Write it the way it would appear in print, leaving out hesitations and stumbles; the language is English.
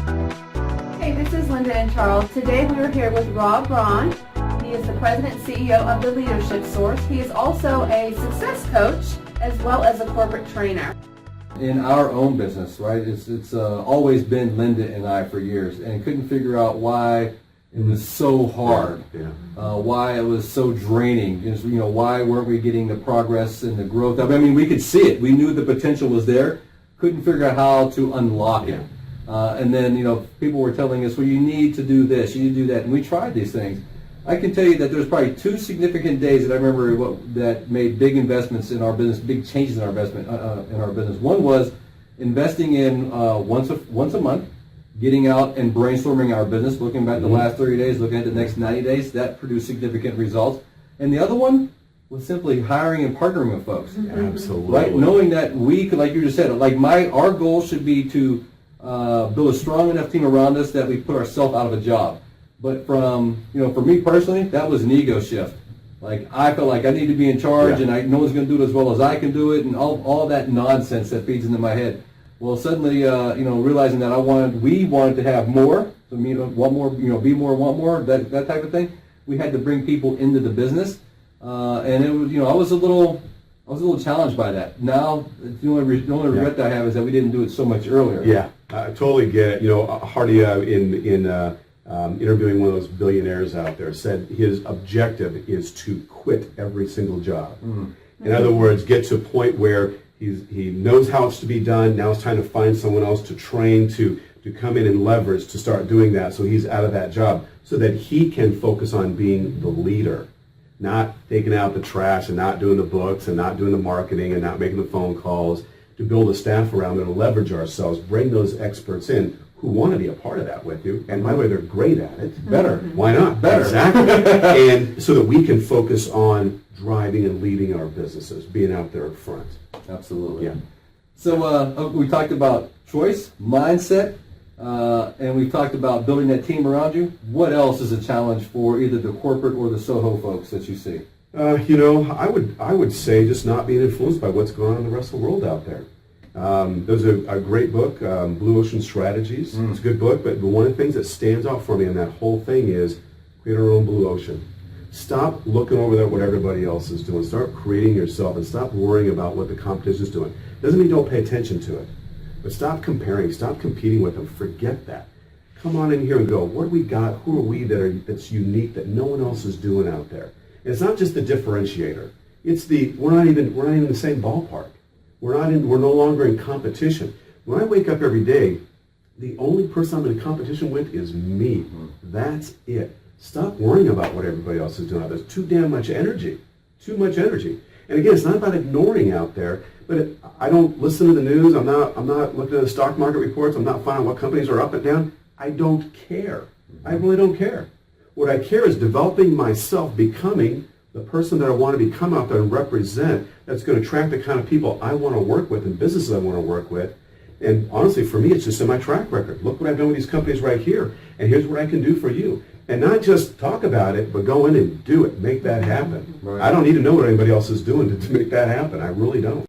Hey, this is Linda and Charles. Today we are here with Robb Braun. He is the president and CEO of the Leadership Source. He is also a success coach as well as a corporate trainer. In our own business, right, it's always been Linda and I for years, and couldn't figure out why it was so hard, why it was so draining. Why weren't we getting the progress and the growth? I mean, we could see it. We knew the potential was there. Couldn't figure out how to unlock it. And then, people were telling us, well, you need to do this, you need to do that, and we tried these things. I can tell you that there's probably two significant days that I remember that made big investments in our business, big changes in our investment in our business. One was investing in once a month, getting out and brainstorming our business, looking back the last 30 days, looking at the next 90 days. That produced significant results. And the other one was simply hiring and partnering with folks. Absolutely. Right, knowing that we could, like you just said, our goal should be to build a strong enough team around us that we put ourselves out of a job. But for me personally, that was an ego shift. Like, I felt like I need to be in charge, and no one's going to do it as well as I can do it, and all that nonsense that feeds into my head. Well, suddenly, realizing that we wanted to have more, so want more, be more, want more, that type of thing. We had to bring people into the business, and it was, I was a little challenged by that. Now, the only regret that I have is that we didn't do it so much earlier. Yeah, I totally get it. Hardy in interviewing one of those billionaires out there said his objective is to quit every single job. In other words, get to a point where he knows how it's to be done. Now it's time to find someone else to train to come in and leverage to start doing that, so he's out of that job so that he can focus on being the leader, not taking out the trash and not doing the books and not doing the marketing and not making the phone calls, to build a staff around and leverage ourselves, bring those experts in who want to be a part of that with you. And by the way, they're great at it. Better. Why not? Better. Exactly. And so that we can focus on driving and leading our businesses, being out there in front. Absolutely. Yeah. So we talked about choice, mindset, and we talked about building that team around you. What else is a challenge for either the corporate or the SOHO folks that you see? I would say just not being influenced by what's going on in the rest of the world out there. There's a great book, Blue Ocean Strategies. It's a good book, but one of the things that stands out for me in that whole thing is create our own blue ocean. Stop looking over at what everybody else is doing. Start creating yourself and stop worrying about what the competition is doing. Doesn't mean don't pay attention to it, but stop comparing, stop competing with them. Forget that. Come on in here and go, what do we got? Who are we that's unique that no one else is doing out there? And it's not just the differentiator. It's we're not even in the same ballpark. We're no longer in competition. When I wake up every day, the only person I'm in competition with is me. That's it. Stop worrying about what everybody else is doing out there. There's too damn much energy. Too much energy. And again, it's not about ignoring out there, but I don't listen to the news. I'm not looking at the stock market reports. I'm not finding what companies are up and down. I don't care. I really don't care. What I care is developing myself, becoming the person that I want to become out there and represent, that's going to attract the kind of people I want to work with and businesses I want to work with. And honestly, for me, it's just in my track record. Look what I've done with these companies right here, and here's what I can do for you. And not just talk about it, but go in and do it. Make that happen. Right. I don't need to know what anybody else is doing to make that happen. I really don't.